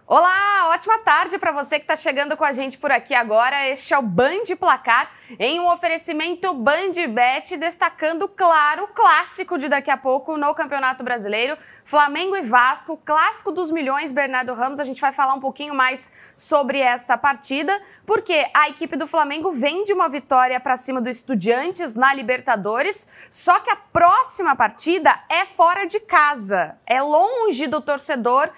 Olá, ótima tarde para você que está chegando com a gente por aqui agora. Este é o Band Placar, em um oferecimento BandBet, destacando, claro, o clássico de daqui a pouco no Campeonato Brasileiro. Flamengo e Vasco, clássico dos milhões, Bernardo Ramos. A gente vai falar um pouquinho mais sobre esta partida, porque a equipe do Flamengo vem de uma vitória para cima do Estudiantes na Libertadores, só que a próxima partida é fora de casa, é longe do torcedor,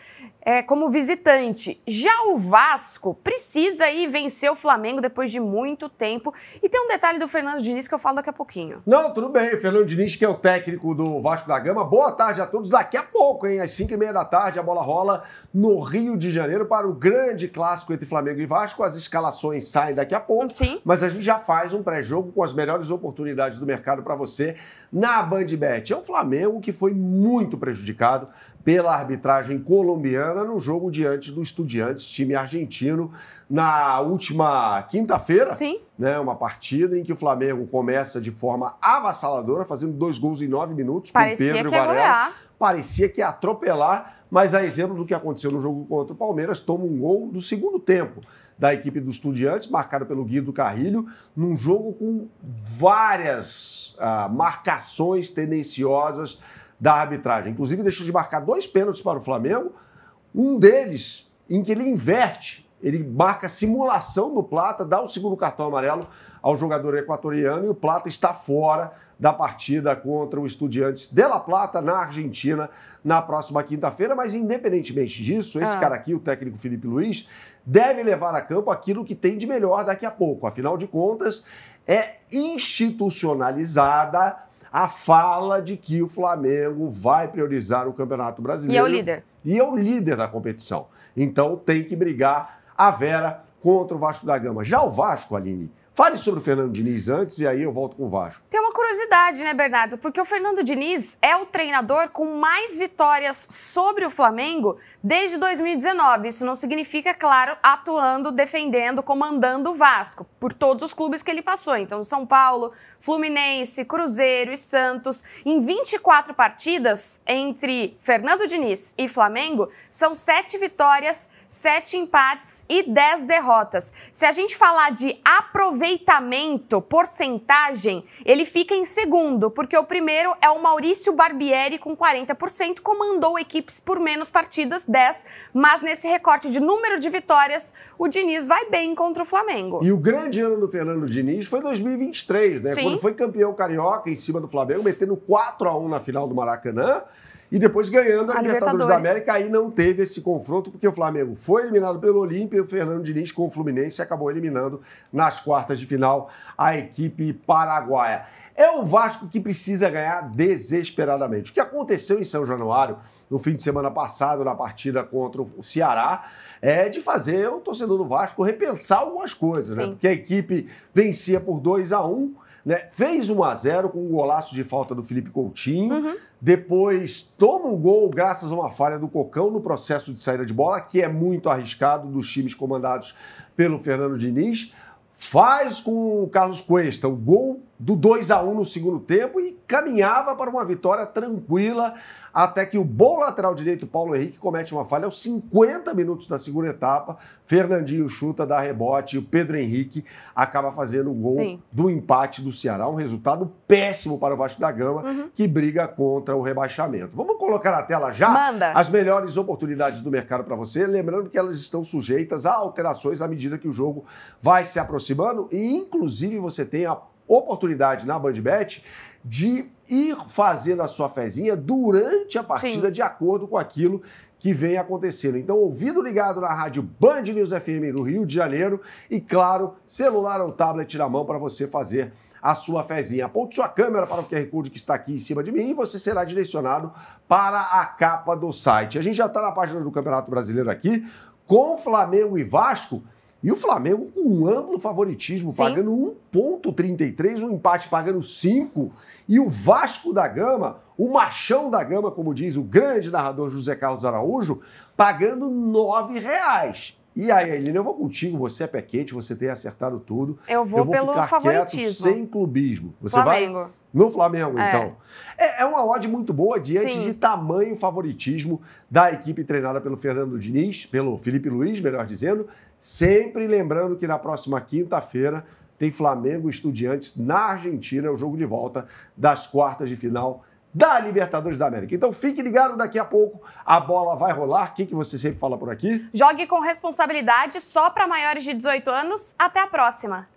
como visitante. Já o Vasco precisa ir vencer o Flamengo depois de muito tempo. E tem um detalhe do Fernando Diniz que eu falo daqui a pouquinho. Não, tudo bem. O Fernando Diniz, que é o técnico do Vasco da Gama. Boa tarde a todos. Daqui a pouco, hein? Às 5h30 da tarde, a bola rola no Rio de Janeiro para o grande clássico entre Flamengo e Vasco. As escalações saem daqui a pouco. Sim. Mas a gente já faz um pré-jogo com as melhores oportunidades do mercado para você na BandBet. É o Flamengo que foi muito prejudicado pela arbitragem colombiana no jogo diante do Estudiantes, time argentino, na última quinta-feira. Sim. Né, uma partida em que o Flamengo começa de forma avassaladora, fazendo 2 gols em 9 minutos. Parecia com Pedro que ia golear. Parecia que ia atropelar, mas a exemplo do que aconteceu no jogo contra o Palmeiras, toma um gol do segundo tempo da equipe do Estudiantes, marcado pelo Guido Carrilho, num jogo com várias marcações tendenciosas da arbitragem. Inclusive, deixou de marcar 2 pênaltis para o Flamengo, um deles em que ele inverte. Ele marca a simulação do Plata, dá o segundo cartão amarelo ao jogador equatoriano e o Plata está fora da partida contra o Estudiantes de La Plata, na Argentina, na próxima quinta-feira. Mas, independentemente disso, esse cara aqui, o técnico Felipe Luiz, deve levar a campo aquilo que tem de melhor daqui a pouco. Afinal de contas, é institucionalizada a fala de que o Flamengo vai priorizar o Campeonato Brasileiro. E é o líder. E é o líder da competição. Então tem que brigar a Vera contra o Vasco da Gama. Já o Vasco, Aline, fale sobre o Fernando Diniz antes e aí eu volto com o Vasco. Tem uma curiosidade, né, Bernardo? Porque o Fernando Diniz é o treinador com mais vitórias sobre o Flamengo desde 2019. Isso não significa, claro, atuando, defendendo, comandando o Vasco, por todos os clubes que ele passou. Então, São Paulo, Fluminense, Cruzeiro e Santos. Em 24 partidas entre Fernando Diniz e Flamengo, são 7 vitórias, 7 empates e 10 derrotas. Se a gente falar de aproveitamento, porcentagem, ele fica em segundo, porque o primeiro é o Maurício Barbieri com 40%, comandou equipes por menos partidas, 10, mas nesse recorte de número de vitórias, o Diniz vai bem contra o Flamengo. E o grande ano do Fernando Diniz foi 2023, né? Sim. Quando foi campeão carioca em cima do Flamengo, metendo 4-1 na final do Maracanã e depois ganhando a Libertadores da América. Aí não teve esse confronto, porque o Flamengo foi eliminado pelo Olímpia e o Fernando Diniz com o Fluminense acabou eliminando nas quartas de final a equipe paraguaia. É o Vasco que precisa ganhar desesperadamente. O que aconteceu em São Januário no fim de semana passado, na partida contra o Ceará, é de fazer o torcedor do Vasco repensar algumas coisas, né? Porque a equipe vencia por 2-1, né? Fez 1-0 com um golaço de falta do Felipe Coutinho, depois toma um gol graças a uma falha do Cocão no processo de saída de bola, que é muito arriscado dos times comandados pelo Fernando Diniz. Faz com o Carlos Cuesta o gol do 2-1 no segundo tempo e caminhava para uma vitória tranquila até que o bom lateral direito, Paulo Henrique, comete uma falha aos 50 minutos da segunda etapa. Fernandinho chuta, dá rebote e o Pedro Henrique acaba fazendo o gol do empate do Ceará. Um resultado péssimo para o Vasco da Gama, que briga contra o rebaixamento. Vamos colocar na tela já as melhores oportunidades do mercado para você, lembrando que elas estão sujeitas a alterações à medida que o jogo vai se aproximando e, inclusive, você tem a oportunidade na BandBet de ir fazendo a sua fezinha durante a partida, de acordo com aquilo que vem acontecendo. Então, ouvido ligado na rádio Band News FM no Rio de Janeiro e, claro, celular ou tablet na mão para você fazer a sua fezinha. Aponte sua câmera para o QR Code que está aqui em cima de mim e você será direcionado para a capa do site. A gente já está na página do Campeonato Brasileiro aqui, com Flamengo e Vasco, e o Flamengo com um amplo favoritismo, pagando 1,33, um empate pagando 5. E o Vasco da Gama, o machão da Gama, como diz o grande narrador José Carlos Araújo, pagando R$ 9. E aí, Aline, eu vou contigo, você é pé quente, você tem acertado tudo. Eu vou pelo ficar favoritismo. Quieto, sem clubismo. Você Flamengo. vai no Flamengo, então. É uma odd muito boa diante de tamanho favoritismo da equipe treinada pelo Fernando Diniz, pelo Felipe Luiz, melhor dizendo. Sempre lembrando que na próxima quinta-feira tem Flamengo e Estudiantes na Argentina, é o jogo de volta das quartas de final da Libertadores da América. Então fique ligado, daqui a pouco a bola vai rolar. O que você sempre fala por aqui? Jogue com responsabilidade, só para maiores de 18 anos. Até a próxima!